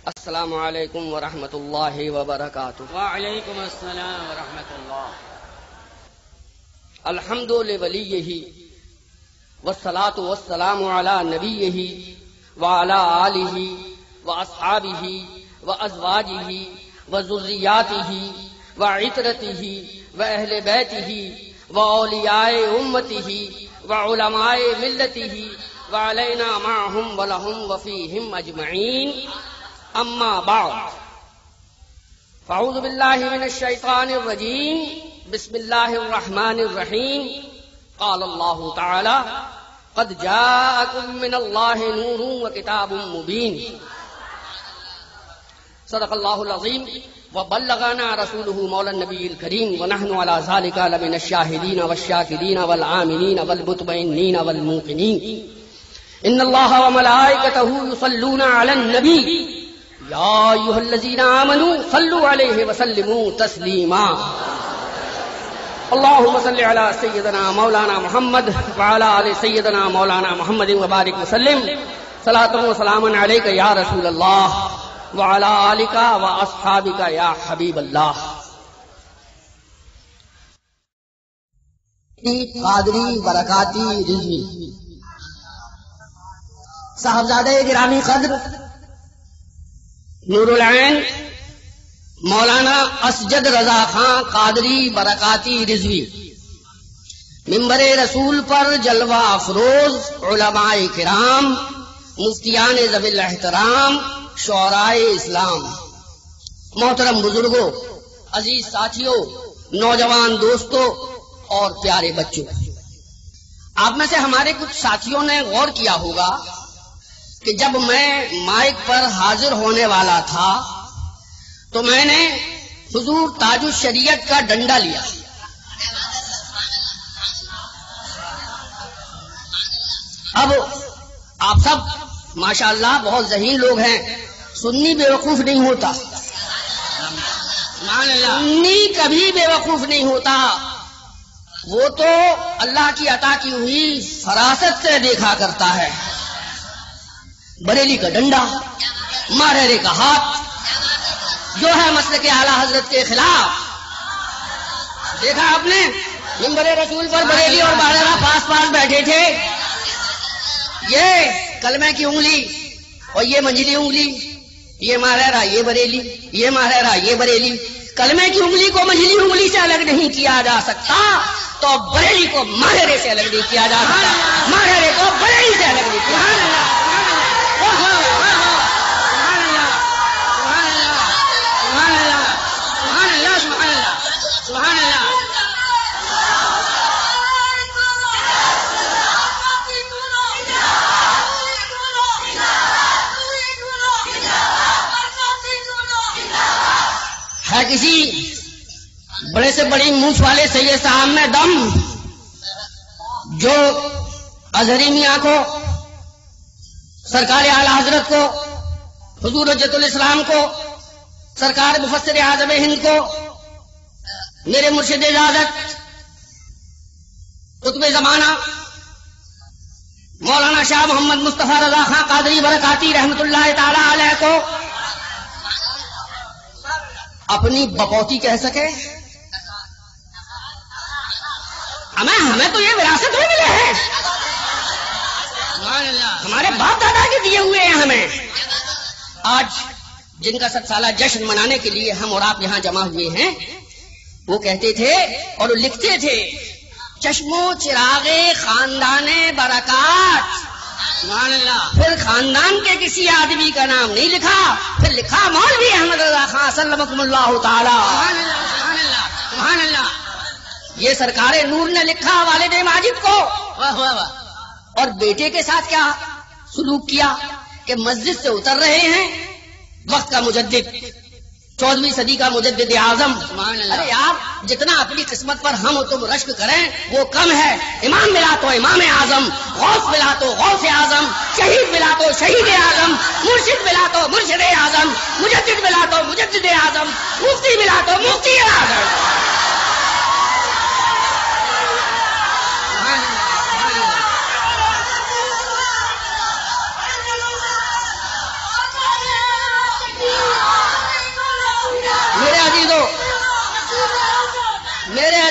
السلام علیکم ورحمۃ اللہ وبرکاتہ۔ وعلیکم السلام ورحمۃ اللہ۔ الحمد لولیہ والصلاۃ والسلام علی نبیہ وعلی آلہ واصحابہ وازواجہ وذریاتہ وعترتہ واہل بیتہ واولیاء امتہ وعلماء ملتہ وعلینا معہم ولہم وفیہم اجمعین، اما بعد فاعوذ باللہ من الشیطان الرجیم، بسم اللہ الرحمن الرحیم۔ قال اللہ تعالی قد جاءکم من اللہ نور وکتاب مبین، صدق اللہ العظیم وبلغنا رسولہ مولا النبی الکریم، ونحن علی ذلک لمن الشاہدین والشاکرین والعاملین والمطمئنین والموقنین۔ ان اللہ وملائکتہ یصلون علی النبی یا ایھا الذین آمنوا صلوا علیہ وسلموا تسلیما۔ اللہم صل علی سیدنا مولانا محمد وعلی آل سیدنا مولانا محمد وبارک وسلم، صلاۃ و سلام علیک یا رسول اللہ وعلی آلک واصحابک یا حبیب اللہ۔ قادری برکاتی رضوی صاحبزادہ گرامی قدر نور العین مولانا اسجد رضا خان قادری برکاتی رضوی، ممبر رسول پر جلوہ افروز علماء کرام، مفتیان ذوی الاحترام، شعراء اسلام، محترم بزرگوں، عزیز ساتھیوں، نوجوان دوستوں اور پیارے بچوں، آپ میں سے ہمارے کچھ ساتھیوں نے غور کیا ہوگا کہ جب میں مائک پر حاضر ہونے والا تھا تو میں نے حضور تاج الشریعت کا ڈنڈا لیا۔ اب آپ سب ماشاءاللہ بہت ذہین لوگ ہیں، سنی بے وقوف نہیں ہوتا، سنی کبھی بے وقوف نہیں ہوتا، وہ تو اللہ کی عطا کی ہوئی فراست سے دیکھا کرتا ہے۔ بریلی کا ڈنڈا، مارہرے کا ہاتھ، جو ہے مسلک اعلیٰ حضرت کے خلاف، دیکھا آپ نے ممبر رسول پر بریلی اور مارہرہ پاس پاس بیٹھے تھے، یہ کلمے کی انگلی اور یہ منجلی انگلی، یہ مارہرہ یہ بریلی، یہ مارہرہ یہ بریلی۔ کلمے کی انگلی کو منجلی انگلی سے الگ نہیں کیا جا سکتا تو بریلی کو مارہرے سے الگ نہیں کیا جا سکتا، مارہرے کو بریلی سے الگ نہیں کیا جا سکتا۔ ہے کسی بڑے سے بڑی مونچھ والے سید صاحب میں دم جو اظہری میاں کو، سرکار اعلی حضرت کو، حضور حجت الاسلام کو، سرکار مفسر اعظم ہند کو، میرے مرشد اجازت قطب زمانہ مولانا شاہ محمد مصطفیٰ رضا خان قادری برکاتی رحمت اللہ تعالی علیہ کو اپنی بپوتی کہہ سکے؟ ہمیں تو یہ وراثت میں ملے ہیں، ہمارے باپ دادا کے دیے ہوئے ہیں ہمیں۔ آج جن کا 7 سالہ جشن منانے کے لیے ہم اور آپ یہاں جمع ہوئے ہیں، وہ کہتے تھے اور لکھتے تھے، چشم و چراغ خاندان برکات، پھر خاندان کے کسی آدمی کا نام نہیں لکھا، پھر لکھا مولوی احمد رضا خان سلمکم اللہ تعالی۔ سبحان اللہ۔ یہ سرکار نور نے لکھا والد ماجد کو، اور بیٹے کے ساتھ کیا سلوک کیا کہ مسجد سے اتر رہے ہیں، وقت کا مجدد، 14ویں صدی کا مجدد اعظم۔ ارے آپ جتنا اپنی قسمت پر ہم و تم رشک کریں وہ کم ہے۔ امام ملا تو امام اعظم، غوث ملا تو غوث اعظم، شہید ملا تو شہید اعظم، مرشد ملا تو مرشد اعظم، مجدد ملا تو مجدد اعظم، مفتی ملا تو مفتی اعظم۔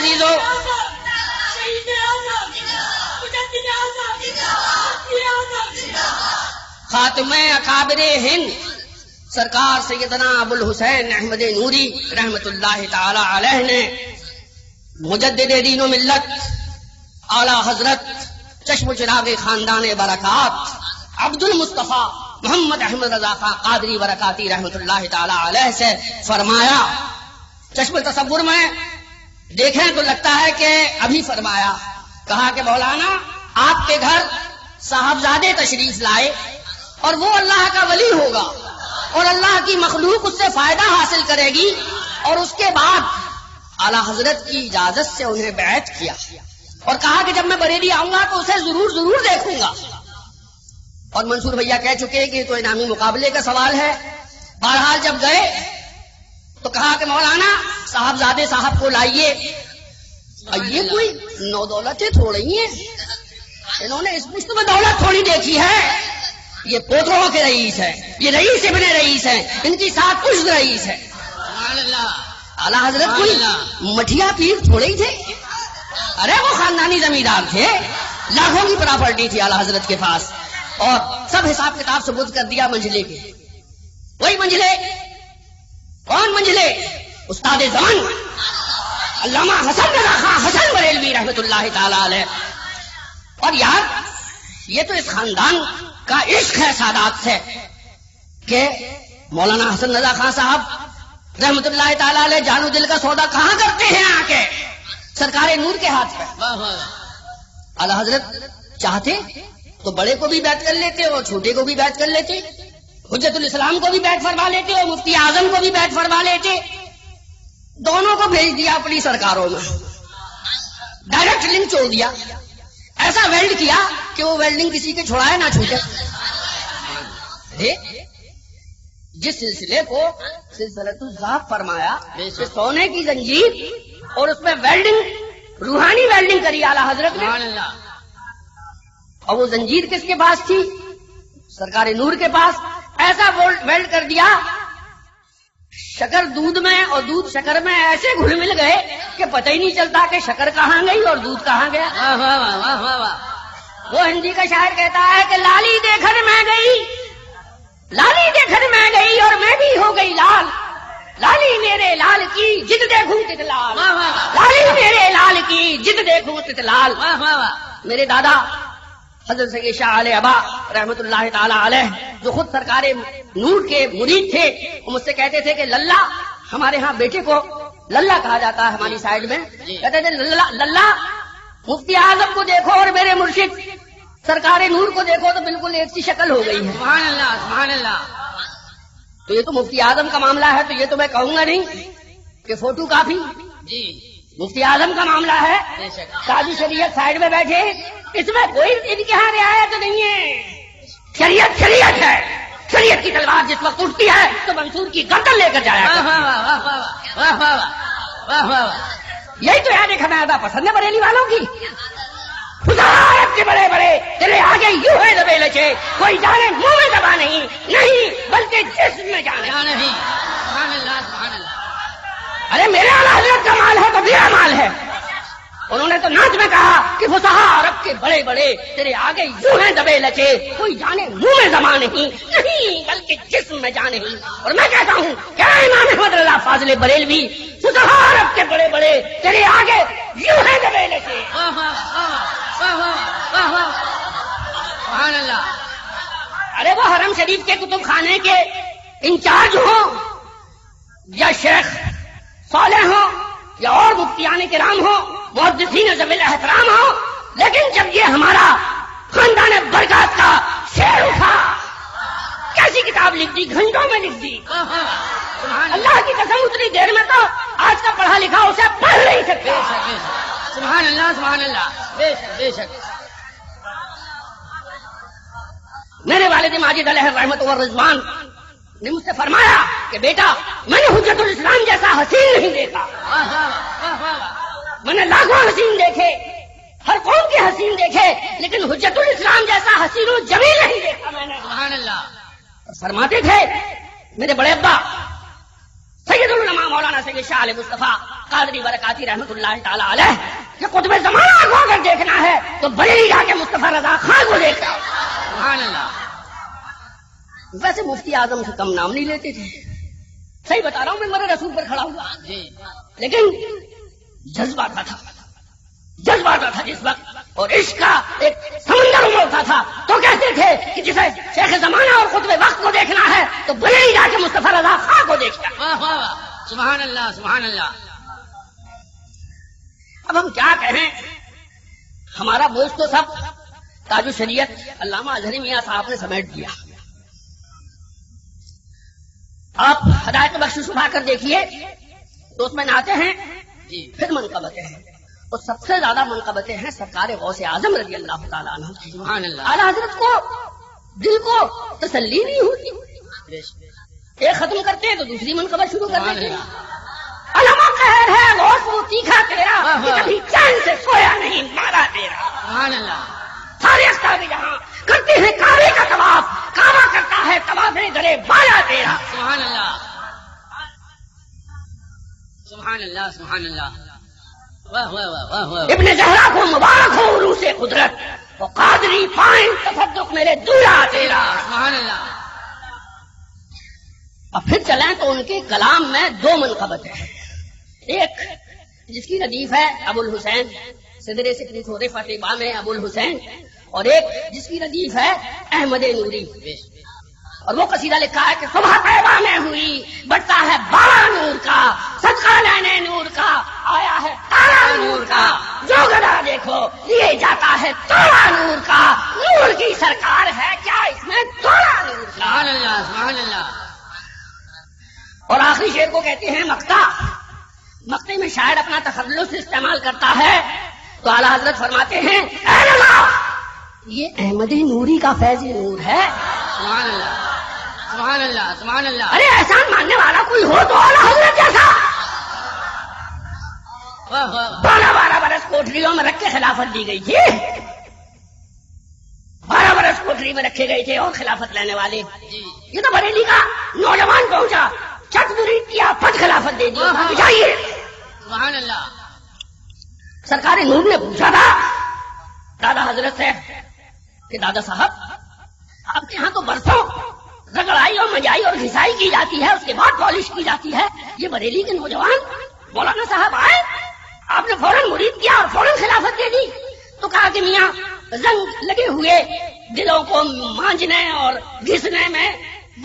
عزیزو، خاتمہ اکابر ہند سرکار سیدنا ابو الحسین احمد نوری رحمت اللہ تعالی علیہ نے مجدد دین و ملت اعلی حضرت چشم و چراغ خاندان برکات عبد المصطفیٰ محمد احمد رضا خان قادری برکاتی رحمت اللہ تعالی علیہ سے فرمایا، چشم تصور میں دیکھیں تو لگتا ہے کہ ابھی فرمایا، کہا کہ مولانا آپ کے گھر صاحبزادے تشریف لائے اور وہ اللہ کا ولی ہوگا اور اللہ کی مخلوق اس سے فائدہ حاصل کرے گی، اور اس کے بعد اعلی حضرت کی اجازت سے انہیں بیعت کیا اور کہا کہ جب میں بریلی آؤں گا تو اسے ضرور دیکھوں گا۔ اور منصور بھیا کہہ چکے کہ یہ تو انعامی مقابلے کا سوال ہے۔ بہرحال جب گئے تو کہا کہ مولانا صاحبزادے صاحب کو لائیے، یہ کوئی نو دولتیں تھوڑی ہیں، انہوں نے اس مشت میں دولت تھوڑی دیکھی ہے، یہ پوتروں کے رئیس ہیں، یہ رئیس ابن رئیس ہیں، ان کی ساتھ پشت رئیس ہے۔ اعلیٰ حضرت کوئی مٹھیا پیر تھوڑے ہی تھے، ارے وہ خاندانی زمیندار تھے، لاکھوں کی پراپرٹی تھی اعلیٰ حضرت کے پاس، اور سب حساب کتاب ثبوت کر دیا منجلے کے۔ وہی منجلے، کون منجلے؟ استاد زمان علامہ حسن رضا خان حسن بریلوی رحمت اللہ تعالی علیہ۔ اور یار یہ تو اس خاندان کا عشق ہے سادات سے کہ مولانا حسن رضا خان صاحب رحمت اللہ تعالی علیہ جان و دل کا سودا کہاں کرتے ہیں آ کے سرکار نور کے ہاتھ پہ۔ اعلیٰ حضرت چاہتے تو بڑے کو بھی بیعت کر لیتے اور چھوٹے کو بھی بیعت کر لیتے، حجت الاسلام کو بھی بیعت فرما لیتے اور مفتی اعظم کو بھی بیعت فرما لیتے، دونوں کو بھیج دیا اپنی سرکاروں میں، ڈائریکٹ لنک چھوڑ دیا، ایسا ویلڈ کیا کہ وہ ویلڈنگ کسی کے چھوڑائے نہ چھوٹے۔ جس سلسلے کو سلسلۃ الذهب فرمایا کہ سونے کی زنجیر اور اس میں ویلڈنگ، روحانی ویلڈنگ کری اعلیٰ حضرت نے، اور وہ زنجیر کس کے پاس تھی؟ سرکار نور کے پاس۔ ایسا ویلڈ کر دیا، شکر دودھ میں اور دودھ شکر میں ایسے گھل مل گئے کہ پتہ ہی نہیں چلتا کہ شکر کہاں گئی اور دودھ کہاں گیا۔ وہ ہندی کا شاعر کہتا ہے کہ لالی دیکھن میں گئی، لالی دیکھن میں گئی اور میں بھی ہو گئی لال، لالی میرے لال کی جد دیکھوں تت لال، لالی میرے لال کی جد دیکھوں تت لال۔ میرے دادا حضرت سید شاہ علیہ ابا رحمت اللہ تعالی علیہ جو خود سرکار نور کے مرید تھے، وہ مجھ سے کہتے تھے کہ للہ، ہمارے ہاں بیٹے کو للہ کہا جاتا ہے ہماری سائڈ میں، کہتے تھے للہ مفتی اعظم کو دیکھو اور میرے مرشد سرکار نور کو دیکھو تو بالکل ایک سی شکل ہو گئی ہے۔ سبحان اللہ سبحان اللہ۔ تو یہ تو مفتی اعظم کا معاملہ ہے، تو یہ تو میں کہوں گا نہیں کہ فوٹو کاپی جی مفتی اعظم کا معاملہ ہے، قاضی شریعت سائڈ میں بیٹھے، اس میں کوئی ان کے ہاں رعایت نہیں ہے، شریعت شریعت ہے، شریعت کی تلوار جس وقت اٹھتی ہے تو منصور کی گردن لے کر جایا یہی تو یاد ایک ہمیں پسند ہے بریلی والوں کی، خدارت کے بڑے بڑے تیرے آگے یوں ہے دبے لچے، کوئی جانے منہ میں دبا نہیں، نہیں بلکہ جسم میں جانے نہیں۔ سبحان اللہ سبحان اللہ۔ ارے میرے اعلیٰ حضرت کا مال ہے تو میرا مال ہے، انہوں نے تو نعت میں کہا کہ فصحا عرب کے بڑے بڑے تیرے آگے یوں ہیں دبے لچے، کوئی جانے منہ میں زبان نہیں، نہیں بلکہ جسم میں جان نہیں۔ اور میں کہتا ہوں کیا امام احمد رضا فاضل بریلوی، فصحا عرب کے بڑے بڑے تیرے آگے یوں ہیں دبے لچے۔ سبحان اللہ۔ ارے وہ حرم شریف کے کتب خانے کے انچارج ہوں یا شیخ صالح ہوں یا اور مفتیان کرام ہوں، محدثین ذوی الاحترام ہوں، لیکن جب یہ ہمارا خاندان برکات کا شعر اٹھا، کیسی کتاب لکھ دی، گھنٹوں میں لکھ دی، اللہ کی قسم اتنی دیر میں تو آج کا پڑھا لکھا اسے پڑھ نہیں سکتے۔ سبحان اللہ سبحان اللہ۔ بے شک بے شک۔ میرے والد ماجد علیہ رحمت و رضوان نے مجھ سے فرمایا کہ بیٹا میں نے حجت الاسلام جیسا حسین نہیں دیکھا، میں نے لاکھوں حسین دیکھے، ہر قوم کے حسین دیکھے، لیکن حجت الاسلام جیسا حسین و جمیل نہیں دیکھا میں نے۔ سبحان اللہ۔ فرماتے تھے میرے بڑے ابا سید العلماء مولانا سید سید شاہ علیہ مصطفیٰ قادری برکاتی رحمت اللہ تعالی علیہ کہ قطب زمانہ کو اگر دیکھنا ہے تو بریلی جا کے مصطفیٰ رضا خان کو دیکھا. سبحان اللہ. ویسے مفتی اعظم سے کم نام نہیں لیتے تھے, صحیح بتا رہا ہوں, میں مرے رسول پر کھڑا ہوا, لیکن جذبہ تھا جس وقت, اور عشق کا ایک سمندر امڑتا تھا. تو کہتے تھے کہ جسے شیخ زمانہ اور قطب وقت کو دیکھنا ہے تو بریلی جا کے مصطفیٰ رضا خان کو دیکھنا. سبحان اللہ سبحان اللہ. اب ہم کیا کہیں, ہمارا بوجھ تو سب تاج الشریعت علامہ اظہری میاں صاحب نے سمیٹ دیا. آپ ہدایت بخش اٹھا کر دیکھیے تو اس میں ناتے ہیں, پھر منقبتیں ہیں, اور سب سے زیادہ منقبتیں ہیں سرکار غوث اعظم رضی اللہ تعالیٰ عنہ. سبحان اللہ. اعلیٰ حضرت کو دل کو تسلی نہیں ہوتی, ایک ختم کرتے ہیں تو دوسری منقبت شروع کر دیتے ہیں. علامہ قہر ہے غوث وہ تیکھا تیرا کہ کبھی چین سے سویا نہیں مارا تیرا. سبحان اللہ. سارے اختاب جہاں کرتے ہیں کعبے کا طواف, کعبہ کرتا ہے طواف درے بالا تیرا. سبحان اللہ سبحان اللہ سبحان اللہ. واہ واہ واہ واہ. ابن زہرا کو مبارک ہو عروس قدرت, وہ قادری پائیں تصدق میرے دورا تیرا. سبحان اللہ. اب پھر چلیں تو ان کے کلام میں دو منقبت ہیں, ایک جس کی ردیف ہے ابو الحسین صدر سکری سورے فتح بام ابو الحسین, اور ایک جس کی ردیف ہے احمد نوری, اور وہ قصیدہ لکھا ہے کہ صبح طیبہ میں ہوئی بڑھتا ہے بارہ نور کا, صدقہ لینے نور کا آیا ہے تارا نور کا, جو گدا دیکھو لیے جاتا ہے توڑا نور کا, نور کی سرکار ہے کیا اس میں توڑا نور کا. سبحان اللہ سبحان اللہ. اور آخری شعر کو کہتے ہیں مقطع. مقطع میں شاعر اپنا تخلص استعمال کرتا ہے تو اعلیٰ حضرت فرماتے ہیں اے اللہ یہ احمد نوری کا فیض نور ہے. سبحان اللہ سبحان اللہ سبحان اللہ. ارے احسان ماننے والا کوئی ہو تو اعلیٰ حضرت جیسا. 12 برس کوٹریوں میں رکھ کے خلافت دی گئی تھی, 12 برس کوٹری میں رکھے گئے تھے اور خلافت لینے والے. یہ تو بریلی کا نوجوان پہنچا, چٹ مرید کیا, پٹ خلافت دے دی. جائیے سبحان اللہ. سرکار نور نے پوچھا تھا دادا حضرت سے کہ دادا صاحب آپ کے ہاں تو برسوں رگڑائی اور مجائی اور گھسائی کی جاتی ہے, اس کے بعد پالش کی جاتی ہے, یہ بریلی کے نوجوان مولانا صاحب آئے, آپ نے فوراً مرید کیا اور فوراً خلافت دے دی. تو کہا کہ میاں رنگ لگے ہوئے دلوں کو مانجنے اور گھسنے میں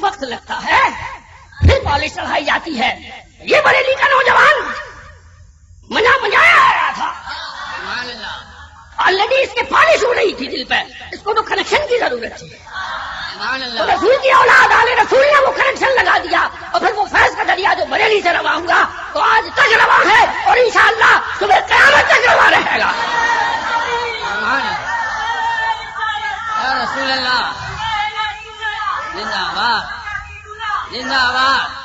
وقت لگتا ہے, پھر پالش چڑھائی جاتی ہے. یہ بریلی کا نوجوان مجایا آیا تھا, سبحان اللہ. آلریڈی اس کے پالش ہو رہی تھی دل پہ, اس کو تو کنیکشن کی ضرورت تھی. سبحان تو اللہ. رسول کی اولاد آل رسول نے وہ کنیکشن لگا دیا, اور پھر وہ فیض کا دریا جو بریلی سے رواں ہوا تو آج تک رواں ہے, اور انشاءاللہ صبح قیامت تک رواں رہے گا. سبحان اللہ. یا رسول اللہ زندہ باد زندہ باد.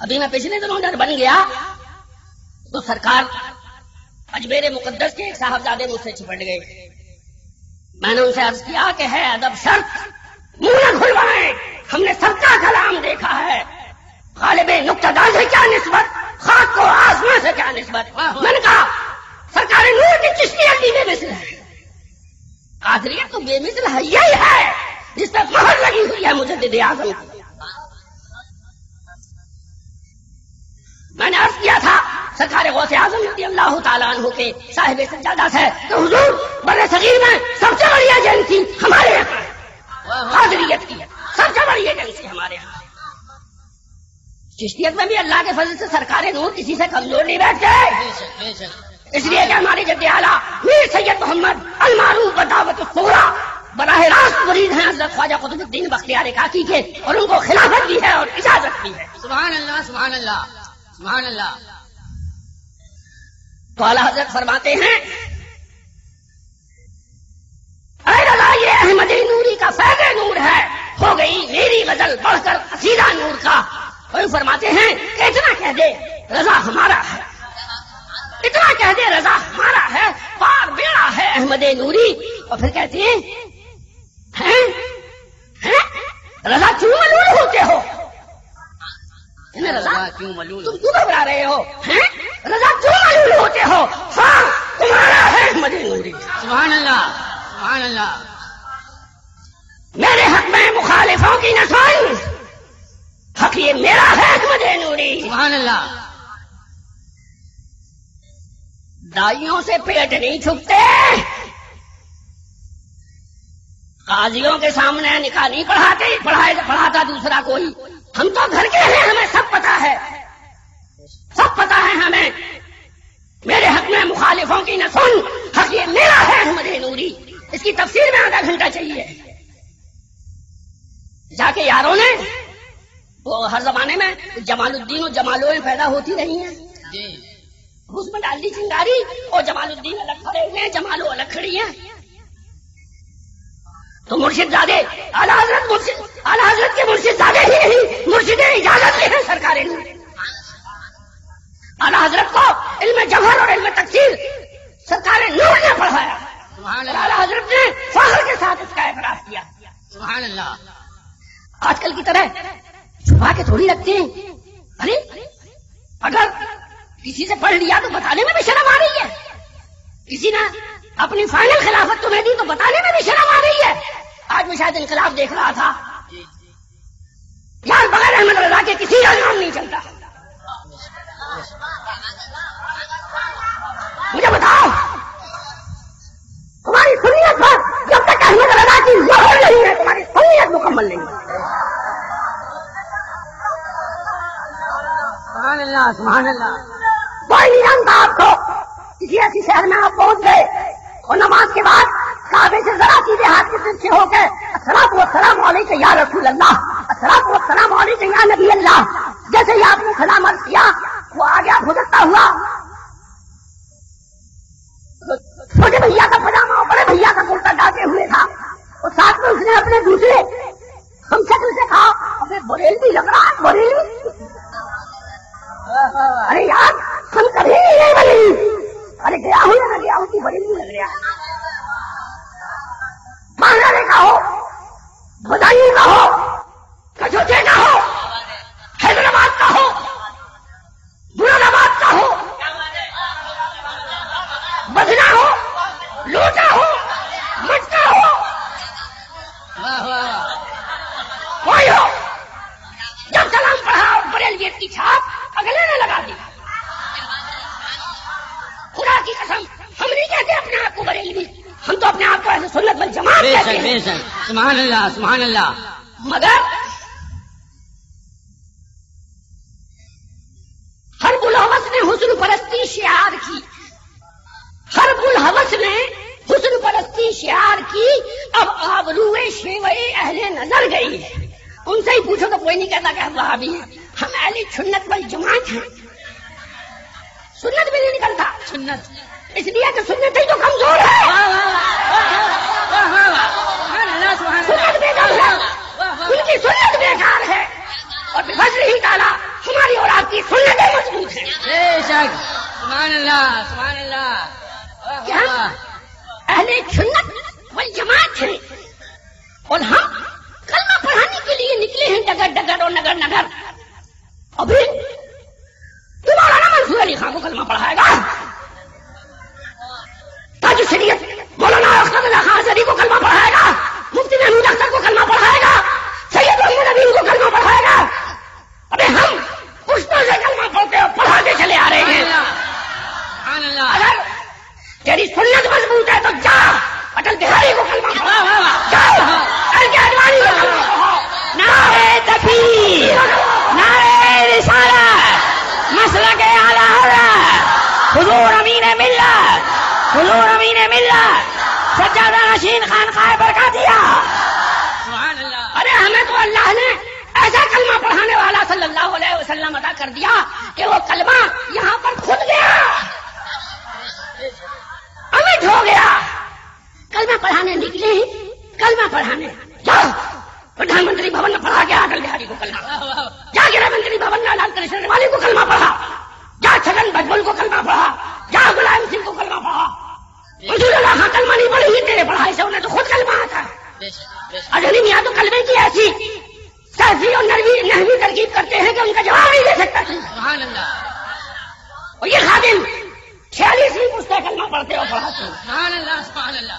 ابھی میں پچھلے دنوں جب بن گیا تو سرکار اجمیر مقدس کے ایک صاحبزادے مجھ سے چپٹ گئے. میں نے ان سے عرض کیا کہ ہے ادب شرط منہ نہ کھلوائیں, ہم نے سب کا کلام دیکھا ہے, غالب نقطہ دار سے کیا نسبت, خاک کو آسمان سے کیا نسبت. میں نے کہا سرکار نور کی چشتیت کی بے مثل ہے, قادریت تو بے مثل ہے, یہی ہے جس پر مہر لگی ہوئی ہے مجدد اعظم کی. میں نے عرض کیا تھا سرکار غوث اعظم رضی اللہ تعالیٰ عنہ کے صاحب سجادہ سے کہ حضور بر صغیر میں سب سے بڑی ایجنسی ہمارے یہاں قادریت کی ہے, سب سے بڑی ایجنسی ہمارے یہاں. چشتیت میں بھی اللہ کے فضل سے سرکار نور کسی سے کمزور نہیں بیٹھتے, اس لیے کہ ہمارے جد اعلیٰ میر سید محمد المعروف بدعوت الصغریٰ براہ راست مرید ہیں حضرت خواجہ قطب الدین بختیار کاکی کے, اور ان کو خلافت بھی ہے اور اجازت بھی ہے. سبحان اللہ سبحان اللہ سبحان اللہ. تو اعلیٰ حضرت فرماتے ہیں اے رضا یہ احمد نوری کا فیض نور ہے, ہو گئی میری غزل بڑھ کر قصیدہ نور کا. اور فرماتے ہیں کہ اتنا کہہ دے رضا ہمارا ہے, اتنا کہہ دے رضا ہمارا ہے, پار بیڑا ہے احمد نوری. اور پھر کہتے ہیں رضا کیوں ملول ہوتے ہو؟ رضا کیوں ملول؟ تم کیوں گھبرا رہے ہو؟ رضا کیوں ملول ہوتے ہو؟ ہاں تمہارا ہے احمد نوری. سبحان اللہ سبحان اللہ. میرے حق میں مخالفوں کی نہ سن، حق یہ میرا ہے احمد نوری. سبحان اللہ. دائیوں سے پیٹ نہیں چھپتے، قاضیوں کے سامنے نکاح نہیں پڑھاتا دوسرا کوئی. ہم تو گھر کے ہیں، ہمیں سب پتا ہے، سب پتا ہے ہمیں. میرے حق میں مخالفوں کی نہ سن، حق یہ میرا ہے احمد نوری. اس کی تفسیر میں آدھا گھنٹہ چاہیے. جا کے یاروں نے وہ ہر زمانے میں جمال الدین و جمالویں پیدا ہوتی رہی ہیں، اس میں ڈال دی چنگاری، اور جمال الدین الگ کھڑے ہوئے ہیں، جمالو الگ کھڑی ہیں. تو مرشد زادے اعلیٰ حضرت کے مرشد زادے ہی نہیں، مرشد اجازت بھی ہے سرکار نے. اعلیٰ حضرت کو علم جوہر اور علم تفسیر سرکار نور نے پڑھایا. اعلیٰ حضرت نے فخر کے ساتھ اس کا اعتراف کیا. سبحان اللہ. آج کل کی طرح چھپا کے تھوڑی رکھتے ہیں. ارے اگر کسی سے پڑھ لیا تو بتانے میں بھی شرم آ رہی ہے. کسی نے اپنی فائنل خلافت تمہیں دی تو بتانے میں بھی شرم آ رہی ہے. آج میں شاید انقلاب دیکھ رہا تھا یار، بغیر احمد رضا کے کسی کا نام نہیں چلتا. مجھے بتاؤ تمہاری سنیت پر جب تک احمد رضا کی مہر نہیں ہے تمہاری سنیت مکمل نہیں ہے. سبحان اللہ سبحان اللہ. کوئی نہیں جانتا آپ کو. کسی ایسی شہر میں آپ پہنچ گئے اور نماز کے بعد کعبے سے ذرا سیدھے ہاتھ کے پیچھے ہو کے الصلاۃ والسلام علیک یا رسول اللہ، الصلاۃ والسلام علیک یا نبی اللہ، جیسے ہی آپ نے سلام عرض کیا وہ آ گیا بھجکتا ہوا. چھوٹے بھیا کا پجامہ اور بڑے بھیا کا کرتا ڈالتے ہوئے تھا، اور ساتھ میں اس نے اپنے دوسرے ہم شکل سے کہا ابھی بریلوی لگ رہا ہے بریلوی. ارے یار ہم کبھی نہیں بنے. ارے گیا ہوں یا نہ گیا ہوں کی بریلوی لگ رہا ہے. بانگلہ کا ہو، بدائی کا ہو، کچوچے کا ہو، حیدرآباد کا ہو، مراد آباد کا ہو، بدنا ہو، لوٹا ہو، مٹکا ہو، کوئی ہو، جب سلام پڑھا اور بریلویت کی چھاپ اگلے نے لگا دی. خدا کی قسم ہم نہیں کہتے اپنے آپ کو بریلوی، ہم تو اپنے آپ کو ایسے سنت والجماعت کہتے ہیں. سبحان اللہ سبحان اللہ. مگر حرب الحوث نے حسن پرستی شعار کی، حرب الحوث نے حسن پرستی شعار کی. اب آبروئے شیوئے اہل نظر گئی. ان سے ہی پوچھو تو کوئی نہیں کہتا کہ ہم وہابی ہیں، ہم اہل سنت والجماعت ہیں. سنت بھی نہیں نکلتا، سنت اس لیے کہ سنت ہی تو کمزور ہے. سنت بیکار ہے، ان کی سنت بیکار ہے، اور بفضل ہی تعالیٰ ہماری اور آپ کی سنتیں مضبوط ہیں. بے شک. سبحان اللہ سبحان اللہ. کہ ہم اہل سنت والجماعت ہیں، اور ہم کلمہ پڑھانے کے لیے نکلے ہیں ڈگر ڈگر اور نگر نگر. ابھی مولانا منصور علی خان کو کلمہ پڑھائے گا، تاج شریعت مولانا اختر اللہ خان ازہری کو کلمہ پڑھائے گا، مفتی محمود اختر کو کلمہ پڑھائے گا، سید محمد امین کو کلمہ پڑھائے گا. ابھی ہم پشتوں سے کلمہ پڑھتے اور پڑھاتے چلے آ رہے ہیں. اگر تیری سنت مضبوط ہے تو جا اٹل بہاری کو کلمہ پڑھا، جاؤ ایل کے اڈوانی کو کلمہ پڑھاؤ. نعرہ تکبیر، نعرہ رسالت، مسلک اعلیٰ حضرت حضور امین ملت، حضور امین ملت سجادہ نشین خانقاہ برکاتیہ. ارے ہمیں تو اللہ نے ایسا کلمہ پڑھانے والا صلی اللہ علیہ وسلم عطا کر دیا کہ وہ کلمہ یہاں پر کھل گیا، امٹ ہو گیا. کلمہ پڑھانے نکلے ہیں، کلمہ پڑھانے جاؤ پردھان منتری بھون میں پڑھا کے اٹل بہاری کو کلمہ، جا گرہ منتری بھون میں لال کرشن والی کو کلمہ پڑھا، جا چھگن بھجبل کو کلمہ پڑھا، جا ملائم سنگھ کو کلمہ پڑھا. حضور اللہ خان کلمہ نہیں پڑھی، تیرے پڑھائی سے انہیں تو خود کلمہ آتا ہے. سبحان اللہ.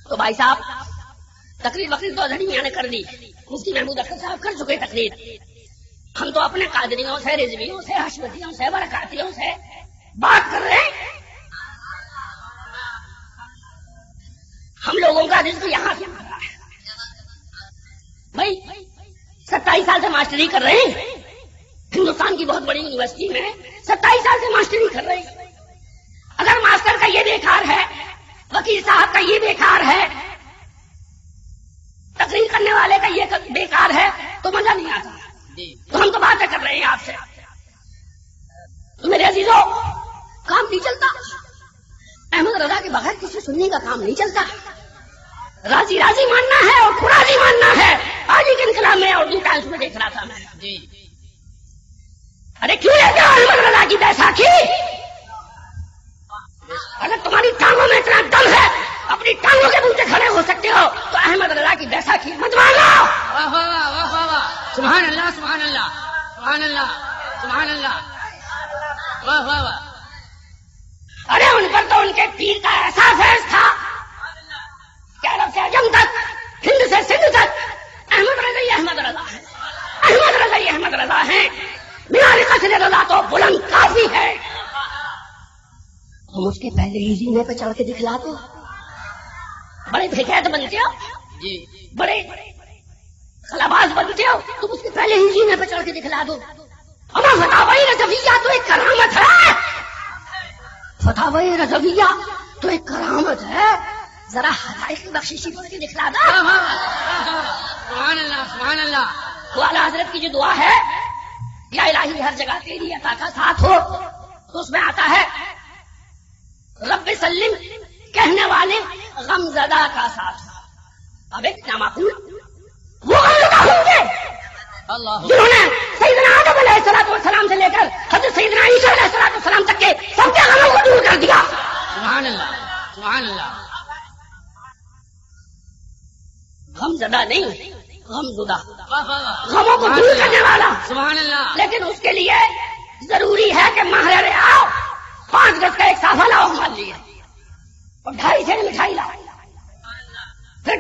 تو بھائی صاحب تقریر وقریر تو دھڑی میاں نے کر دی، مفتی محمود اختر صاحب کر چکے تقریر. ہم تو اپنے قادریوں سے، رضویوں سے، حشمتیوں سے، برکاتیوں سے بات کر رہے ہیں. ہم لوگوں کا رزق یہاں سے آ رہا ہے. بھائی 27 سال سے ماسٹری کر رہے ہیں ہندوستان کی بہت بڑی یونیورسٹی میں، 27 سال سے ماسٹری کر رہے ہیں. اگر ماسٹر کا یہ بیکار ہے، وکیل صاحب کا یہ بیکار ہے، تقریر کرنے والے کا یہ بیکار ہے تو مزہ نہیں آتا. تو ہم تو باتیں کر رہے ہیں آپ سے. تو میرے عزیزوں کام نہیں چلتا. احمد رضا کے بغیر کسی سننے کا کام نہیں چلتا. راضی راضی ماننا ہے اور قراضی ماننا ہے. آج ہی کے انقلاب میں اور ٹائمس میں دیکھ رہا تھا میں. جی ارے کیوں لیتے ہو احمد رضا کی بیساکھی؟ اگر تمہاری ٹانگوں میں اتنا دم ہے، اپنی ٹانگوں کے نیچے کھڑے ہو سکتے ہو تو احمد رضا کی بیساکھی مت مانو. واہ واہ واہ واہ واہ. سبحان اللہ سبحان اللہ سبحان اللہ سبحان اللہ. واہ واہ واہ. ارے ان پر تو ان کے پیر کا ایسا فیض تھا کہ عرب سے عجم تک، ہند سے سندھ تک احمد رضا ہی احمد رضا ہے، احمد رضا ہی احمد رضا ہے. میرا قصر رضا تو بلند کافی ہے. ہم اس کے پہلے ہی زینے پہ چڑھ کے دکھلا دو. بڑے بھیکیت بنتے ہو، جی بڑے خلاباز بنتے ہو، تم اس کے پہلے ہی زینے پہ چڑھ کے دکھلا دو. ہمارا فتاوی رضویہ تو ایک کرامت ہے. فتاوی رضویہ تو ایک کرامت ہے. ذرا حقائق کی بخششی بول کے دکھلا دو. سبحان اللہ سبحان اللہ. تو اعلیٰ حضرت کی جو دعا ہے، یا الہی ہر جگہ تیری عطا کا ساتھ ہو، تو اس میں آتا ہے رب سلم کہنے والے غم زدہ کا ساتھ. اب ایک نامعقول وہ غم زدہ ہوں گے اللہ جنہوں نے سیدنا آدم علیہ السلام سے لے کر حضرت سیدنا عیسیٰ علیہ السلام تک کے سب کے غموں کو دور کر دیا. سبحان اللہ سبحان اللہ. غم زدہ نہیں، غم زدہ، واہ واہ واہ. غموں کو دور کرنے والا. سبحان اللہ. لیکن اس کے لیے ضروری ہے کہ ماہر آؤ، 5 گز کا ایک صافہ لاؤ مان لیے، اور 2.5 سیر مٹھائی لاؤ، پھر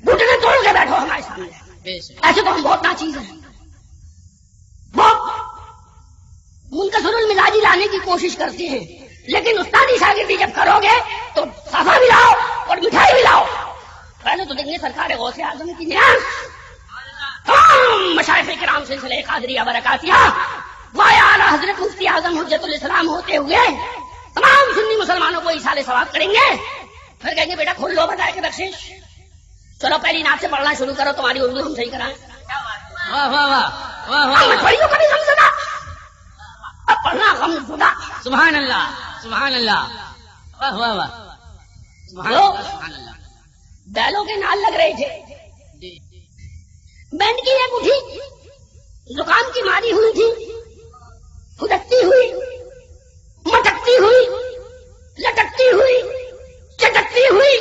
گھٹنے توڑ کے بیٹھو ہمارے سامنے. بے شک. ایسے تو ہم بہت ناچیز ہیں، بہت منکسر المزاجی لانے کی کوشش کرتے ہیں. لیکن استادی شاگردی جب کرو گے تو صافہ بھی لاؤ اور مٹھائی بھی لاؤ. پہلے تو دیکھیں سرکار غوث اعظم کی نیاز، تمام مشائخ کرام سلسلہ قادریہ برکاتیہ وایا اعلیٰ حضرت مفتی اعظم حجت الاسلام ہوتے ہوئے تمام سنی مسلمانوں کو ایصال ثواب کریں گے. پھر کہیں گے بیٹا کھول لو بتائے کہ بخشش. چلو پہلی نعت سے پڑھنا شروع کرو، تمہاری اردو ہم صحیح کرائیں. واہ واہ واہ واہ ہم واہ. مٹھائیوں کا بھی غم زدہ، اب پڑھنا غم زدہ. سبحان اللہ سبحان اللہ. واہ واہ واہ. سبحان وہ اللہ سبحان اللہ. بیلوں کے نال لگ رہے تھے. جی بینڈ کی ایک اٹھی، زکام کی ماری ہوئی تھی، پھدکتی ہوئی، مٹکتی ہوئی، لٹکتی ہوئی، چٹکتی ہوئی،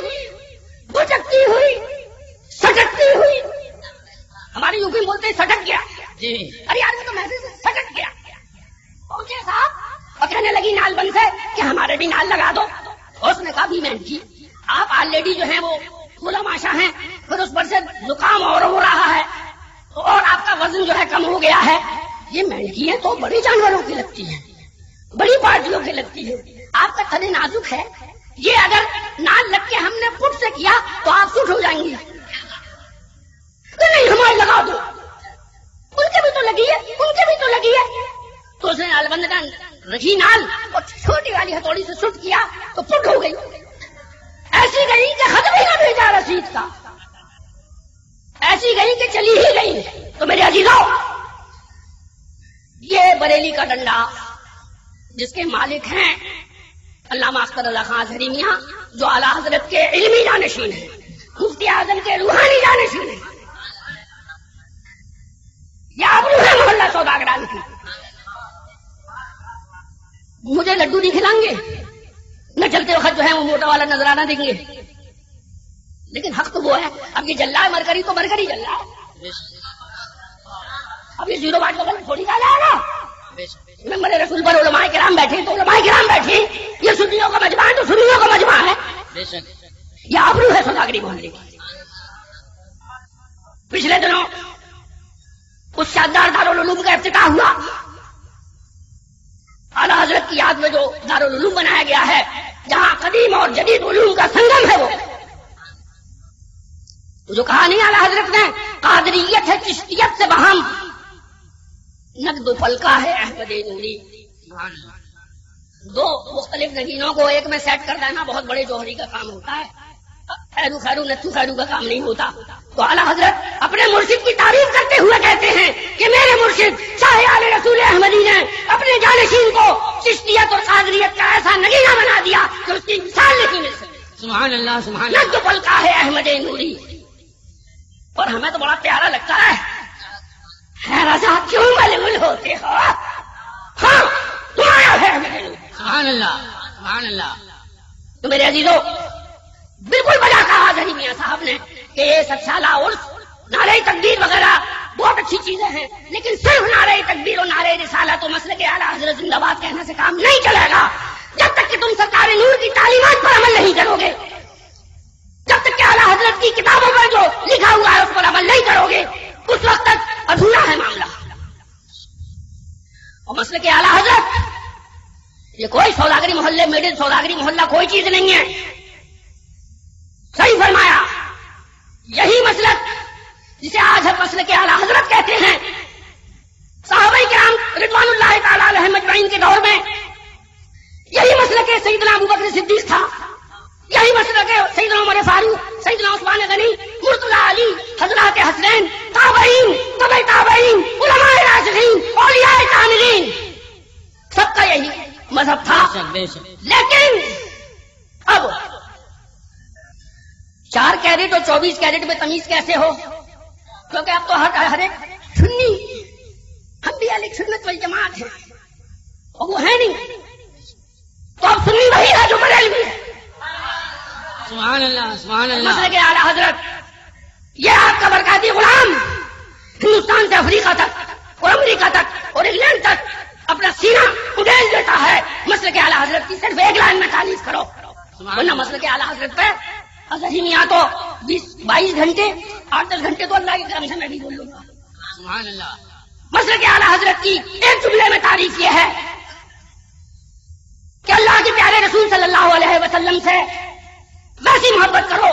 بچکتی ہوئی، سٹکتی ہوئی. ہمارے یوپی میں بولتے ہیں سٹک گیا. جی ارے یار میں تو محسوس سے سٹک گیا. پہنچے صاحب اور کہنے لگی نال بند سے کہ ہمارے بھی نال لگا دو. اور اس نے کہا بھی بینڈ کی آپ آلریڈی جو ہیں وہ کھلا ماشا ہیں، پھر اس پر سے زکام اور ہو رہا ہے اور آپ کا وزن جو ہے کم ہو گیا ہے. یہ مہنگی ہے تو بڑی جانوروں کی لگتی ہے، بڑی پارٹیوں کی لگتی ہے. آپ کا تھنے نازک ہے، یہ اگر نال لگ کے ہم نے پٹ سے کیا تو آپ سوٹ ہو جائیں گی. نہیں ہمارے لگا دو. ان کے بھی تو لگی ہے، ان کے بھی تو لگی ہے. تو اس نے نال بند رکھی نال اور چھوٹی والی ہتھوڑی سے سٹ کیا تو پٹ ہو گئی. ایسی گئی کہ خط بھی نہ بھیجا رسید کا، ایسی گئی کہ چلی ہی گئی. تو میرے عزیزوں یہ بریلی کا ڈنڈا جس کے مالک ہیں علامہ اختر رضا خان اظہری میاں، جو اعلیٰ حضرت کے علمی جانشین ہیں، مفتی اعظم کے روحانی جانشین ہیں، یا ابرو ہے محلہ سوداگران کی. مجھے لڈو نہیں کھلائیں گے، نہ چلتے وقت جو ہے وہ موٹا والا نظرانہ دیں گے، لیکن حق تو وہ ہے. اب یہ جل رہا ہے مرکری تو مرکری جل رہا ہے. اب یہ 0 واٹ کا بلب تھوڑی ڈالا ہے نا، ممبر رسول پر علماء کرام بیٹھے تو علماء کرام بیٹھے، یہ سنیوں کا مجمع ہے تو سنیوں کا مجمع ہے، بے شک یہ آبرو ہے سوداگری محلے کی۔ پچھلے دنوں اس شاندار دارالعلوم کا افتتاح ہوا، اعلیٰ حضرت کی یاد میں جو دارالعلوم بنایا گیا ہے، جہاں قدیم اور جدید علوم کا سنگم ہے، وہ جو کہا نہیں اعلیٰ حضرت نے، قادریت ہے چشتیت سے بہم، نقد و پلکا ہے احمد نوری۔ دو مختلف نگینوں کو ایک میں سیٹ کر دینا بہت بڑے جوہری کا کام ہوتا ہے، خیرو خیرو نتھو خیرو کا کام نہیں ہوتا۔ تو اعلیٰ حضرت اپنے مرشد کی تعریف کرتے ہوئے کہتے ہیں کہ میرے مرشد شاہ آل رسول احمدی نے اپنے جانشین کو چشتیت اور قادریت کا ایسا نگینہ بنا دیا کہ اس کی مثال نہیں مل سکتی۔ سبحان اللہ سبحان اللہ، نقد و پلکا ہے احمد نوری۔ اور ہمیں تو بڑا پیارا لگتا ہے، رضا کیوں ملول ہوتے ہو؟ ہاں تمہارا ہے احمد نوری، سبحان اللہ سبحان اللہ۔ تو میرے عزیزوں، بالکل بجا کہا ظہری میاں صاحب نے کہ یہ 7 سالہ عرس، نعرہ تکبیر وغیرہ بہت اچھی چیزیں ہیں، لیکن صرف نعرہ تکبیر اور نعرہ رسالت و مسلک اعلیٰ حضرت زندہ باد کہنے سے کام نہیں چلے گا جب تک کہ تم سرکار نور کی تعلیمات پر عمل نہیں کرو گے، جب تک کہ اعلیٰ حضرت کی کتابوں پر جو لکھا ہوا ہے اس پر عمل نہیں کرو گے، اس وقت تک ادھورا ہے معاملہ۔ اور مسلک اعلیٰ حضرت یہ کوئی سوداگری محلے، میڈل سوداگری محلہ کوئی چیز نہیں ہے، صحیح فرمایا۔ یہی مسلک جسے آج ہم مسلک اعلیٰ حضرت کہتے ہیں، صحابہ کرام رضوان اللہ تعالی علیہم اجمعین کے دور میں یہی مسلک سیدنا ابوبکر صدیق تھا، یہی مسلک سیدنا عمر فاروق، سیدنا عثمان غنی، مرتضی علی، حضرات حسنین، تابعین، تبع تابعین، علماء راشدین، اولیاء کاملین، سب کا یہی مذہب تھا۔ لیکن اب 4 کیرٹ اور 24 کیرٹ میں تمیز کیسے ہو؟ کیونکہ اب تو ہر ایک سنی، ہم بھی اہل سنت والجماعت ہیں اور وہ ہے نہیں، تو اب سنی وہی ہے جو بریلوی ہے۔ سبحان اللہ سبحان اللہ۔ مسلک اعلیٰ حضرت یہ آپ کا برکاتی غلام ہندوستان سے افریقہ تک اور امریکہ تک اور انگلینڈ تک اپنا سینہ اڈیل دیتا ہے، مسلک اعلیٰ حضرت کی صرف ایک لائن میں تعریف کرو، ورنہ مسلک اعلیٰ حضرت پہ ظہری میاں تو 20-22 گھنٹے 8-10 گھنٹے تو اللہ کے کرم سے میں بھی بول لوں گا۔ سبحان اللہ۔ مسلک اعلیٰ حضرت کی ایک جملے میں تعریف یہ ہے کہ اللہ کے پیارے رسول صلی اللہ علیہ وسلم سے ویسی محبت کرو،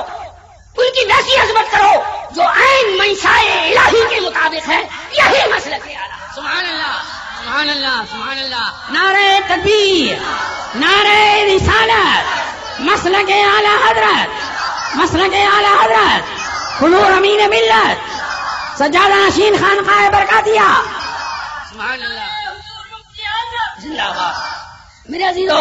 ان کی ویسی عظمت کرو جو عین منشائے الہی کے مطابق ہے، یہی مسلک اعلیٰ۔ سبحان اللہ سبحان اللہ سبحان اللہ۔ نعرہ تکبیر، نعرہ رسالت، مسلک اعلیٰ حضرت، مسلک اعلیٰ حضرت، حضور امین ملت، سجادہ نشین خانقاہ برکاتیہ، سبحان اللہ زندہ باد۔ میرے عزیزو،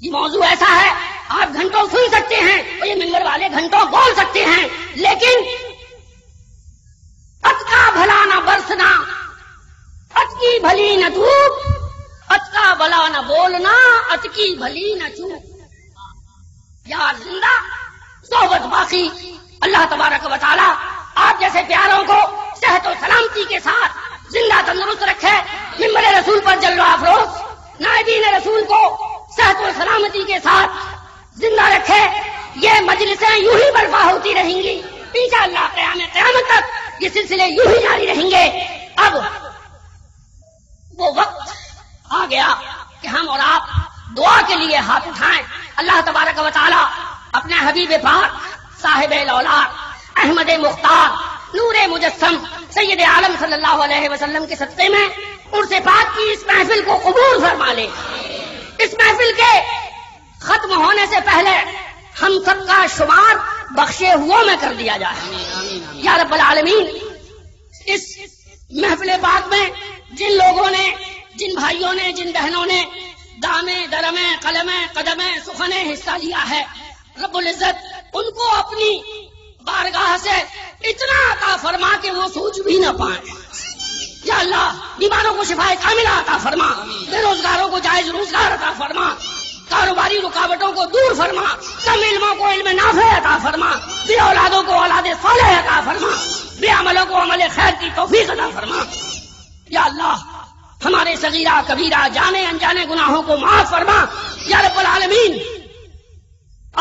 یہ موضوع ایسا ہے آپ گھنٹوں سن سکتے ہیں اور یہ منبر والے گھنٹوں بول سکتے ہیں، لیکن ات کا بھلا نہ برسنا، ات کی بھلی نہ دھوپ، ات کا بھلا نہ بولنا، ات کی بھلی نہ چوپ۔ یار زندہ صحبت باقی، اللہ تبارک و تعالی آپ جیسے پیاروں کو صحت و سلامتی کے ساتھ زندہ تندرست رکھے، منبر رسول پر جلوہ افروز نائبین رسول کو صحت و سلامتی کے ساتھ زندہ رکھے۔ یہ مجلسیں یوں ہی برپا ہوتی رہیں گی انشاءاللہ، قیامت تک یہ سلسلے یوں ہی جاری رہیں گے۔ اب وہ وقت آ گیا کہ ہم اور آپ دعا کے لیے ہاتھ اٹھائیں، اللہ تبارک و تعالی اپنے حبیب پاک صاحب الاولاد احمد مختار نور مجسم سید عالم صلی اللہ علیہ وسلم کے صدقے میں عرس پاک کی اس محفل کو قبول فرما لے۔ اس محفل کے ختم ہونے سے پہلے ہم سب کا شمار بخشے ہوا میں کر دیا جائے یا رب العالمین۔ اس محفل پاک میں جن لوگوں نے، جن بھائیوں نے، جن بہنوں نے دامے درمے قلمے قدمے سخنے حصہ لیا ہے، رب العزت ان کو اپنی بارگاہ سے اتنا عطا فرما کہ وہ سوچ بھی نہ پائیں۔ یا اللہ بیماروں کو شفائے کاملہ عطا فرما، بے روزگاروں کو جائز روزگار عطا فرما، کاروباری رکاوٹوں کو دور فرما، کم علموں کو علم نافع عطا فرما، بے اولادوں کو اولاد صالح عطا فرما، بے عملوں کو عمل خیر کی توفیق عطا فرما۔ یا اللہ ہمارے صغیرہ کبیرہ جانے انجانے گناہوں کو معاف فرما یا رب العالمین.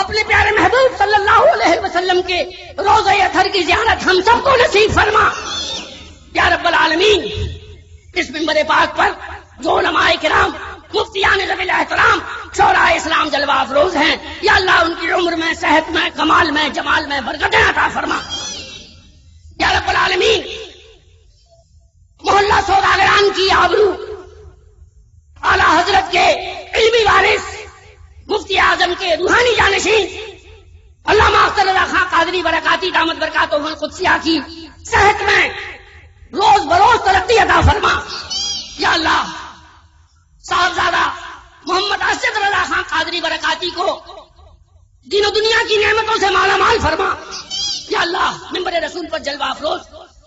اپنے پیارے محبوب صلی اللہ علیہ وسلم کے روضہ اطہر کی زیارت ہم سب کو نصیب فرما یا رب العالمین. اس منبر پاک پر جو علماء کرام مفتیان ذوی الاحترام شورائے اسلام جلوہ افروز ہیں یا اللہ ان کی عمر میں صحت میں کمال میں جمال میں برکتیں عطا فرما یا رب العالمین. محلہ سوداگران کی آبرو اعلی حضرت کے علمی وارث مفتی اعظم کے روحانی جانشین علامہ اختر رضا خان قادری برکاتی دامت برکاتہ القدسیہ کی صحت میں روز بروز ترقی عطا فرما یا اللہ. صاحبزادہ محمد اسد رضا خان قادری برکاتی کو دین و دنیا کی نعمتوں سے مالا مال فرما یا اللہ. منبر رسول پر جلوہ افروز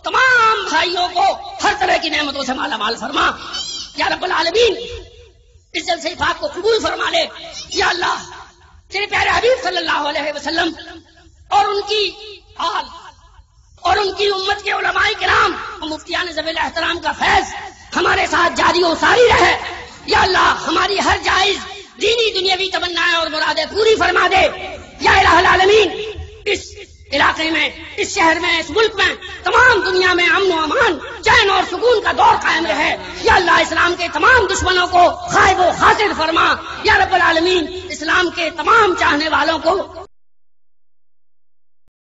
تمام بھائیوں کو ہر طرح کی نعمتوں سے مالا مال فرما یا رب العالمین. اس جلسے پاک کو قبول فرما لے یا اللہ. تیرے پیارے حبیب صلی اللہ علیہ وسلم اور ان کی آل اور ان کی امت کے علماء کرام اور مفتیان ذوی الاحترام کا فیض ہمارے ساتھ جاری و ساری رہے یا اللہ. ہماری ہر جائز دینی دنیاوی تمنائیں اور مرادیں پوری فرما دے یا الہ العالمین. اس علاقے میں اس شہر میں اس ملک میں تمام دنیا میں امن و امان چین اور سکون کا دور قائم رہے یا اللہ. اسلام کے تمام دشمنوں کو خائب و خاسر فرما یا رب العالمین. اسلام کے تمام چاہنے والوں کو